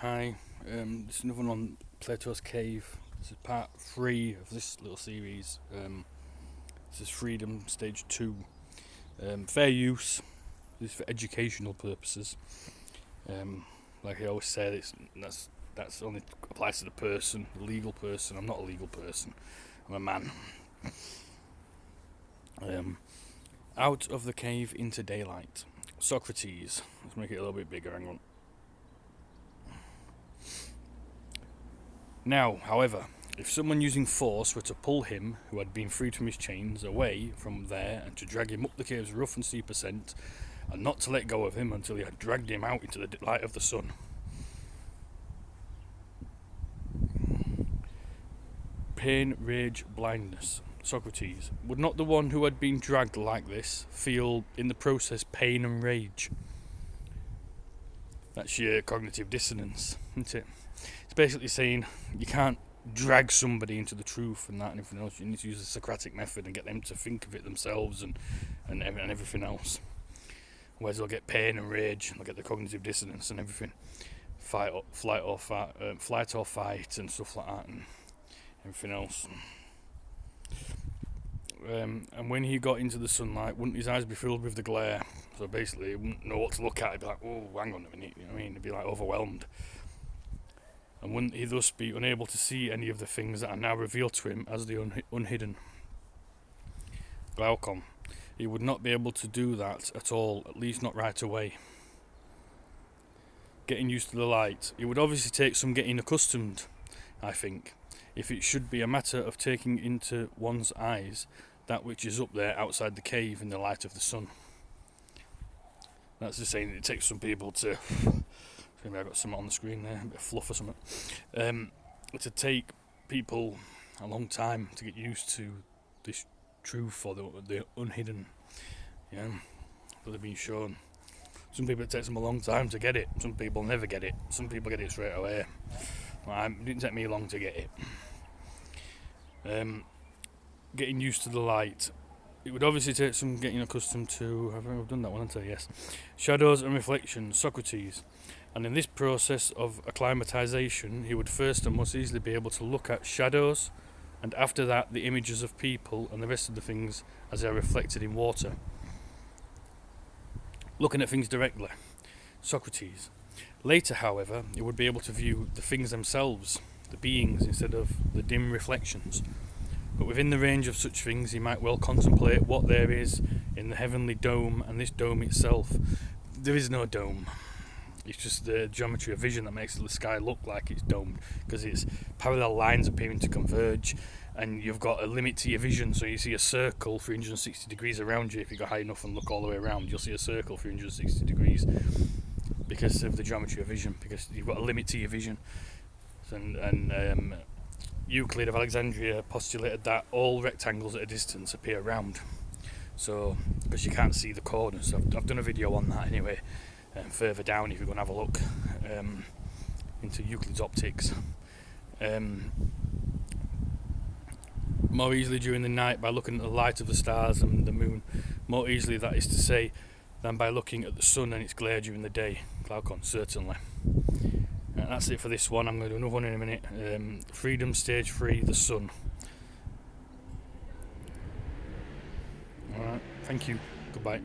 Hi, this is another one on Plato's Cave. This is part 3 of this little series. This is Freedom Stage 2. Fair use. This is for educational purposes. Like I always say, that's only applies to the person, the legal person. I'm not a legal person. I'm a man. Out of the cave into daylight. Socrates. Let's make it a little bit bigger. Hang on. Now, however, if someone using force were to pull him, who had been freed from his chains, away from there and to drag him up the cave's rough and steep ascent, and not to let go of him until he had dragged him out into the light of the sun. Pain, rage, blindness. Socrates. Would not the one who had been dragged like this feel in the process pain and rage? That's your cognitive dissonance, isn't it? It's basically saying you can't drag somebody into the truth and that and everything else. You need to use the Socratic method and get them to think of it themselves and everything else. Whereas they'll get pain and rage, they'll get the cognitive dissonance and everything. Flight or fight and stuff like that and everything else. And when he got into the sunlight, wouldn't his eyes be filled with the glare? So basically, he wouldn't know what to look at. He'd be like, oh, hang on a minute, you know what I mean? He'd be like overwhelmed. And wouldn't he thus be unable to see any of the things that are now revealed to him as the unhidden? Glaucon. He would not be able to do that at all, at least not right away. Getting used to the light. It would obviously take some getting accustomed, I think, if it should be a matter of taking into one's eyes that which is up there outside the cave in the light of the sun. That's just saying it takes some people to... Maybe I got something on the screen there, a bit of fluff or something. To take people a long time to get used to this truth or the unhidden, yeah, that they've been shown. Some people it takes them a long time to get it. Some people never get it. Some people get it straight away. It didn't take me long to get it. Getting used to the light. It would obviously take some getting accustomed to. I've done that one, haven't I? Yes. Shadows and reflections. Socrates. And in this process of acclimatization, he would first and most easily be able to look at shadows, and after that the images of people and the rest of the things as they are reflected in water. Looking at things directly. Socrates. Later, however, he would be able to view the things themselves, the beings, instead of the dim reflections. But within the range of such things, he might well contemplate what there is in the heavenly dome and this dome itself. There is no dome. It's just the geometry of vision that makes the sky look like it's domed, because it's parallel lines appearing to converge, and you've got a limit to your vision, so you see a circle 360 degrees around you. If you go high enough and look all the way around, you'll see a circle 360 degrees because of the geometry of vision, because you've got a limit to your vision. And Euclid of Alexandria postulated that all rectangles at a distance appear round, so because you can't see the corners. I've done a video on that anyway. Further down, if you're going to have a look into Euclid's optics. More easily during the night by looking at the light of the stars and the moon. More easily, that is to say, than by looking at the sun and its glare during the day. Glaucon, certainly. And that's it for this one. I'm going to do another one in a minute. Freedom Stage 3, the sun. Alright, thank you. Goodbye.